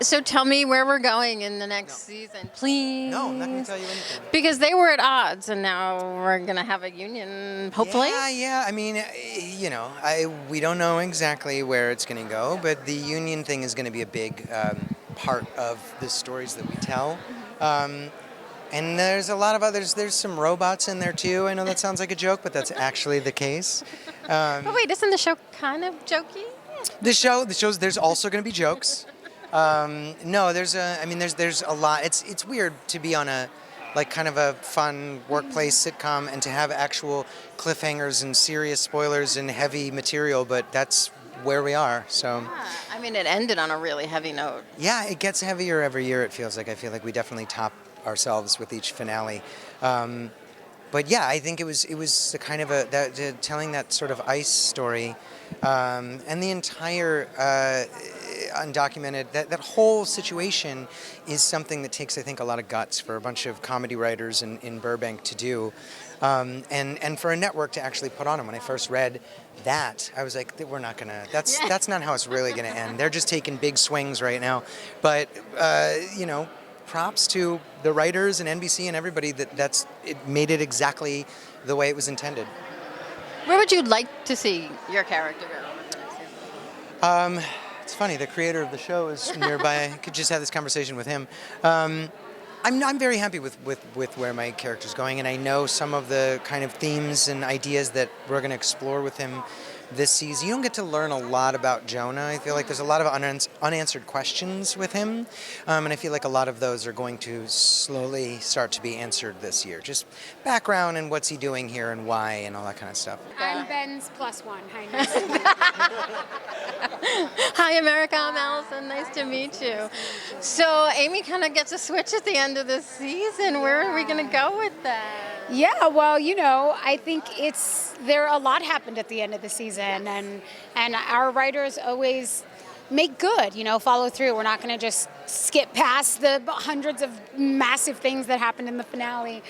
So tell me where we're going in the next season, please. No, I'm not going to tell you anything. Because they were at odds, and now we're going to have a union, hopefully. Yeah. I mean, we don't know exactly where it's going to go, but the union thing is going to be a big part of the stories that we tell. And there's a lot of others. There's some robots in there too. I know that sounds like a joke, but that's actually the case. But wait, isn't the show kind of jokey? There's also going to be jokes. No, there's a lot. It's weird to be on a kind of a fun workplace sitcom and to have actual cliffhangers and serious spoilers and heavy material, but that's where we are. So Yeah, I mean, it ended on a really heavy note. yeah, it gets heavier every year. It feels like. I feel like we definitely top ourselves with each finale. But yeah, I think it was the kind of telling that sort of ICE story, and the entire undocumented that whole situation is something that takes, I think, a lot of guts for a bunch of comedy writers in Burbank to do, and for a network to actually put on them. When I first read that, I was like, we're not gonna. That's not how it's really gonna end. They're just taking big swings right now, but props to the writers and NBC and everybody that it made it exactly the way it was intended. Where would you like to see your character go over the next season? It's funny, the creator of the show is nearby. I could just have this conversation with him. I'm very happy with where my character's going, and I know some of the kind of themes and ideas that we're going to explore with him this season. You don't get to learn a lot about Jonah. I feel like there's a lot of unanswered questions with him, and I feel like a lot of those are going to slowly start to be answered this year. Just background and what's he doing here and why and all that kind of stuff. I'm Ben's +1. Hi, nice. Hi, America. I'm Allison. Nice to meet you. So Amy kind of gets a switch at the end of the season. Where are we going to go with that? Yeah, well, I think a lot happened at the end of the season, and our writers always make good, follow through. We're not going to just skip past the hundreds of massive things that happened in the finale.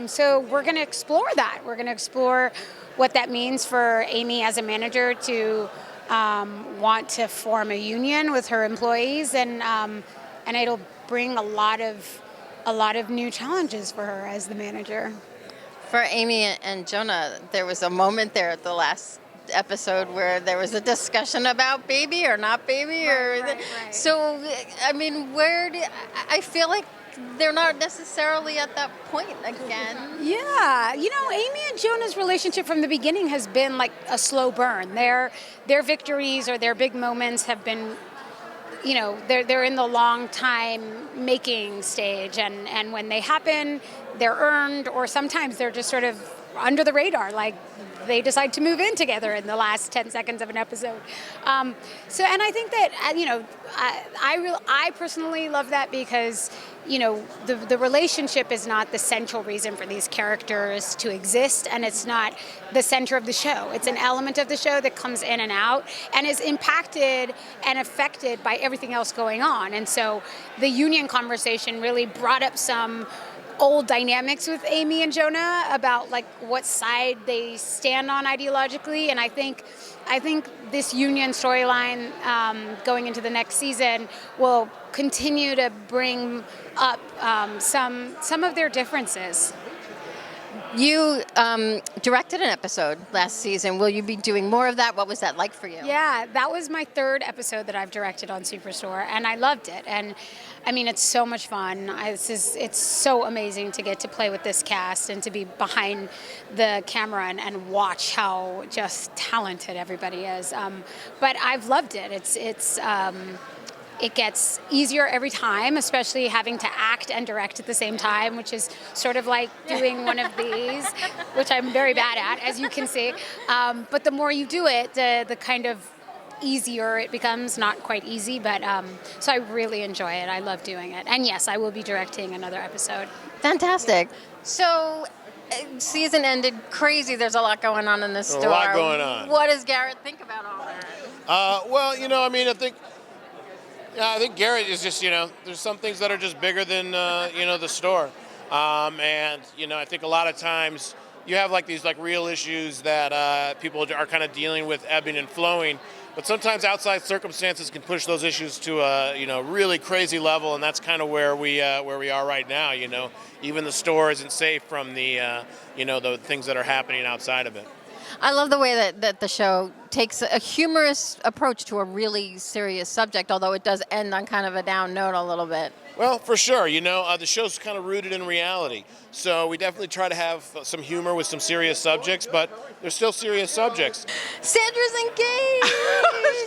So we're going to explore that. We're going to explore what that means for Amy as a manager to want to form a union with her employees, and it'll bring a lot of new challenges for her as the manager. For Amy and Jonah, there was a moment there at the last episode where there was a discussion about baby or not baby. Right. So, I mean, I feel like they're not necessarily at that point again. Yeah, Amy and Jonah's relationship from the beginning has been like a slow burn. Their victories or their big moments have been, they're in the long time making stage, and when they happen, they're earned, or sometimes they're just sort of under the radar, like they decide to move in together in the last 10 seconds of an episode. And I think that, I personally love that because, the relationship is not the central reason for these characters to exist, and it's not the center of the show. It's an element of the show that comes in and out and is impacted and affected by everything else going on. And so the union conversation really brought up some old dynamics with Amy and Jonah about like what side they stand on ideologically, and I think this union storyline going into the next season will continue to bring up some of their differences. You directed an episode last season. Will you be doing more of that? What was that like for you? Yeah, that was my third episode that I've directed on Superstore, and I loved it. And I mean, it's so much fun. It's so amazing to get to play with this cast and to be behind the camera and watch how just talented everybody is. But I've loved it. It gets easier every time, especially having to act and direct at the same time, which is sort of like doing one of these, which I'm very bad at, as you can see. But the more you do it, the kind of easier it becomes. Not quite easy, but so I really enjoy it. I love doing it. And yes, I will be directing another episode. Fantastic. So, season ended crazy. There's a lot going on in this store. A lot going on. What does Garrett think about all that? I think Garrett is just, there's some things that are just bigger than, the store. And I think a lot of times you have like these like real issues that people are kind of dealing with ebbing and flowing. But sometimes outside circumstances can push those issues to a really crazy level, and that's kind of where we are right now. Even the store isn't safe from the the things that are happening outside of it. I love the way that the show takes a humorous approach to a really serious subject, although it does end on kind of a down note a little bit. Well, for sure. The show's kind of rooted in reality. So we definitely try to have some humor with some serious subjects, but they're still serious subjects. Sandra's engaged!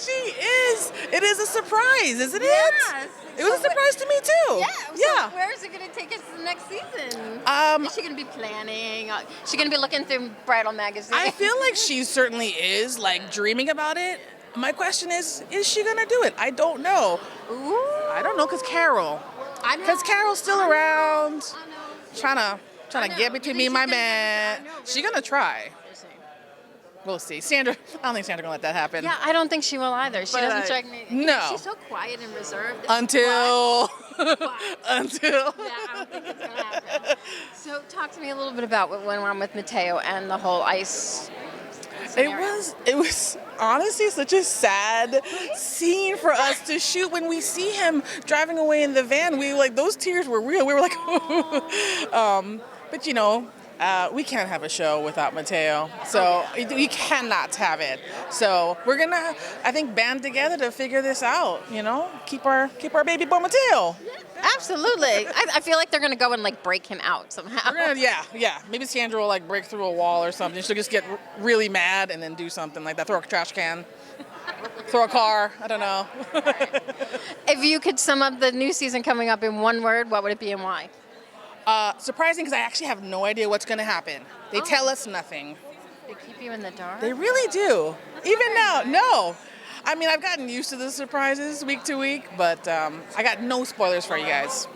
She is. It is a surprise, isn't it? Yes. It was a surprise to me, too. Yeah. So where is it going to take us to the next season? Is she going to be planning? Is she going to be looking through bridal magazines? I feel like she certainly is, dreaming about it. My question is she going to do it? I don't know. Ooh. I don't know, because Carol's still around, trying to get between me and my man. She's going to try. We'll see. Sandra, I don't think Sandra's going to let that happen. Yeah, I don't think she will either. She doesn't strike me. No. She's so quiet and reserved. Until. Yeah, I don't think it's going to happen. So talk to me a little bit about what went on with Matteo and the whole ice scenario. It was honestly such a sad scene for us to shoot. When we see him driving away in the van, those tears were real. We were like, but we can't have a show without Mateo. So we cannot have it. So we're gonna, I think, band together to figure this out. Keep our baby boy Mateo. Absolutely. I feel like they're going to go and break him out somehow. Yeah. Maybe Sandra will break through a wall or something. She'll just get really mad and then do something like that. Throw a trash can. Throw a car. I don't know. If you could sum up the new season coming up in one word, what would it be and why? Surprising, because I actually have no idea what's going to happen. They tell us nothing. They keep you in the dark? They really do. Even now, no. I mean, I've gotten used to the surprises week to week, but I got no spoilers for you guys.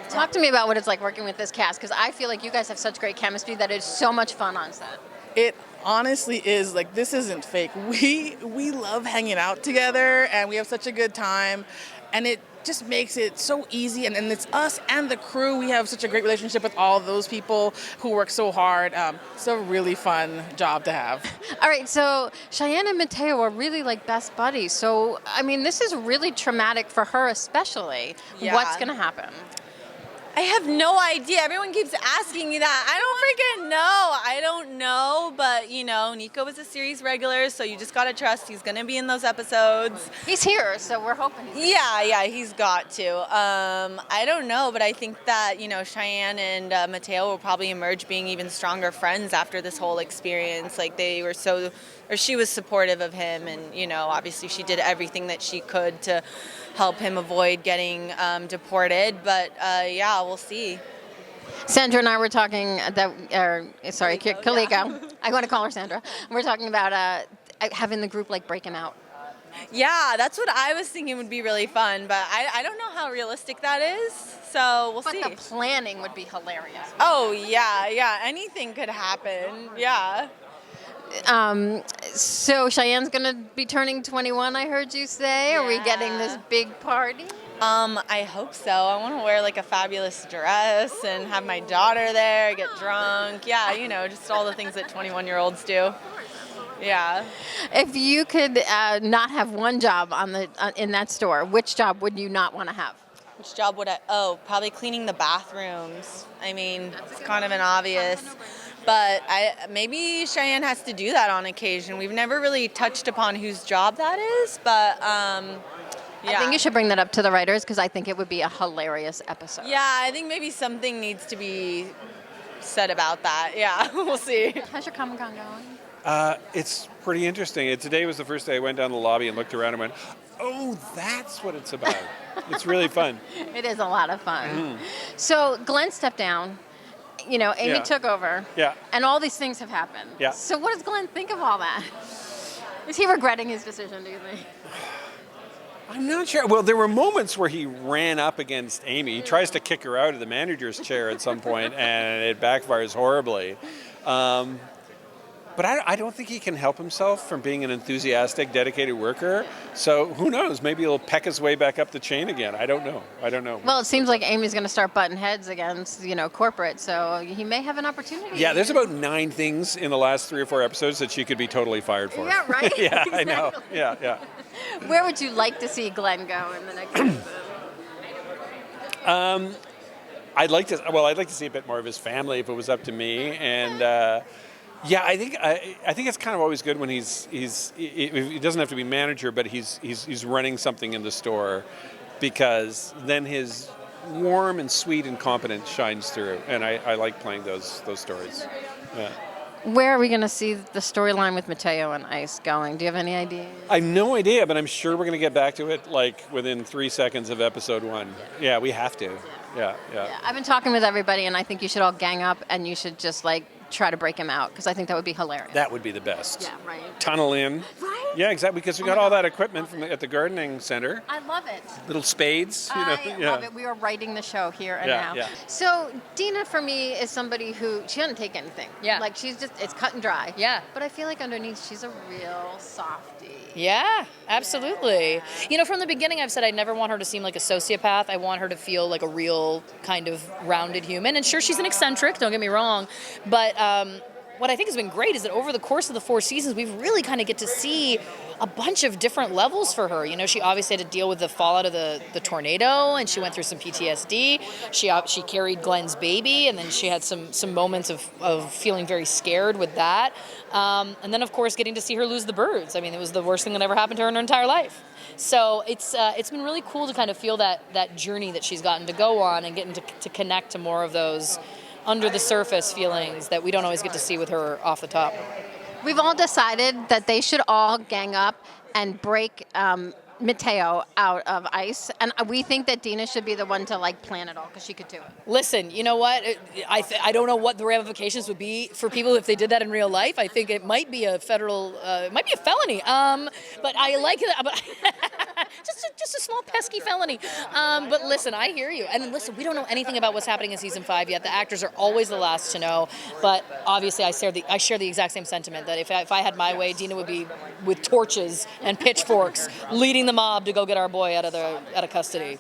Talk to me about what it's like working with this cast, because I feel like you guys have such great chemistry that it's so much fun on set. It honestly is, this isn't fake. We love hanging out together, and we have such a good time, and it just makes it so easy, and it's us and the crew. We have such a great relationship with all those people who work so hard. It's a really fun job to have. All right, so Cheyenne and Mateo are really best buddies. So, I mean, this is really traumatic for her especially. Yeah. What's going to happen? I have no idea. Everyone keeps asking me that. I don't know, but Nico is a series regular, so you just gotta trust he's gonna be in those episodes. He's here, so we're hoping. Yeah, he's got to. I don't know, but I think that Cheyenne and Mateo will probably emerge being even stronger friends after this whole experience. She was supportive of him, and obviously she did everything that she could to help him avoid getting deported. But we'll see. Sandra and I were talking Kaliko. I want to call her Sandra. We're talking about having the group break him out. Yeah, that's what I was thinking would be really fun, but I don't know how realistic that is. So we'll see. But the planning would be hilarious. Oh yeah, anything could happen. Yeah. So Cheyenne's gonna be turning 21, I heard you say. Are we getting this big party? I hope so. I want to wear a fabulous dress and have my daughter there, get drunk. Yeah, just all the things that 21-year-olds do. Yeah. If you could not have one job in that store, which job would you not want to have? Which job would I? Oh, probably cleaning the bathrooms. I mean, it's kind of an obvious. But maybe Cheyenne has to do that on occasion. We've never really touched upon whose job that is, but yeah. I think you should bring that up to the writers because I think it would be a hilarious episode. Yeah, I think maybe something needs to be said about that. Yeah, we'll see. How's your Comic-Con going? It's pretty interesting. Today was the first day I went down the lobby and looked around and went, oh, that's what it's about. It's really fun. It is a lot of fun. So Glenn stepped down. Amy took over. Yeah. And all these things have happened. Yeah. So what does Glenn think of all that? Is he regretting his decision, do you think? I'm not sure. Well, there were moments where he ran up against Amy. He tries to kick her out of the manager's chair at some point, and it backfires horribly. But I don't think he can help himself from being an enthusiastic, dedicated worker. So who knows? Maybe he'll peck his way back up the chain again. I don't know. Well, it seems like Amy's going to start butting heads against, corporate, so he may have an opportunity. Yeah, there's about 9 things in the last 3 or 4 episodes that she could be totally fired for. Yeah, right? Yeah, Exactly. I know. Yeah. Where would you like to see Glenn go in the next episode? I'd like to see a bit more of his family if it was up to me, and I think it's kind of always good when he doesn't have to be manager, but he's running something in the store, because then his warm and sweet incompetence shines through, and I like playing those stories. Yeah. Where are we going to see the storyline with Mateo and Ice going? Do you have any idea? I have no idea, but I'm sure we're going to get back to it like within 3 seconds of episode 1. Yeah, we have to. Yeah. I've been talking with everybody, and I think you should all gang up, and you should just try to break him out, because I think that would be hilarious. That would be the best. Yeah, right. Tunnel in. Right? Yeah, exactly, because we got all that equipment at the gardening center. I love it. Little spades, I love it. We are writing the show here and now. Yeah. So Dina, for me, is somebody who, she doesn't take anything. Yeah. It's cut and dry. Yeah. But I feel like underneath, she's a real softie. Yeah, absolutely. From the beginning, I've said I never want her to seem like a sociopath. I want her to feel like a real kind of rounded human. And sure, she's an eccentric, don't get me wrong. But what I think has been great is that over the course of the 4 seasons, we've really kind of get to see a bunch of different levels for her. She obviously had to deal with the fallout of the tornado, and she went through some PTSD. She carried Glenn's baby, and then she had some moments of feeling very scared with that. And then, of course, getting to see her lose the birds. I mean, it was the worst thing that ever happened to her in her entire life. So it's been really cool to kind of feel that journey that she's gotten to go on, and getting to connect to more of those under the surface feelings that we don't always get to see with her off the top. We've all decided that they should all gang up and break Matteo out of Ice, and we think that Dina should be the one to plan it all, because she could do it. Listen, you know what? I don't know what the ramifications would be for people if they did that in real life. I think it might be a felony. But I like it. But just a small pesky felony. But listen, I hear you. And listen, we don't know anything about what's happening in season 5 yet. The actors are always the last to know. But obviously, I share the exact same sentiment that if I had my way, Dina would be with torches and pitchforks leading the mob to go get our boy out of custody.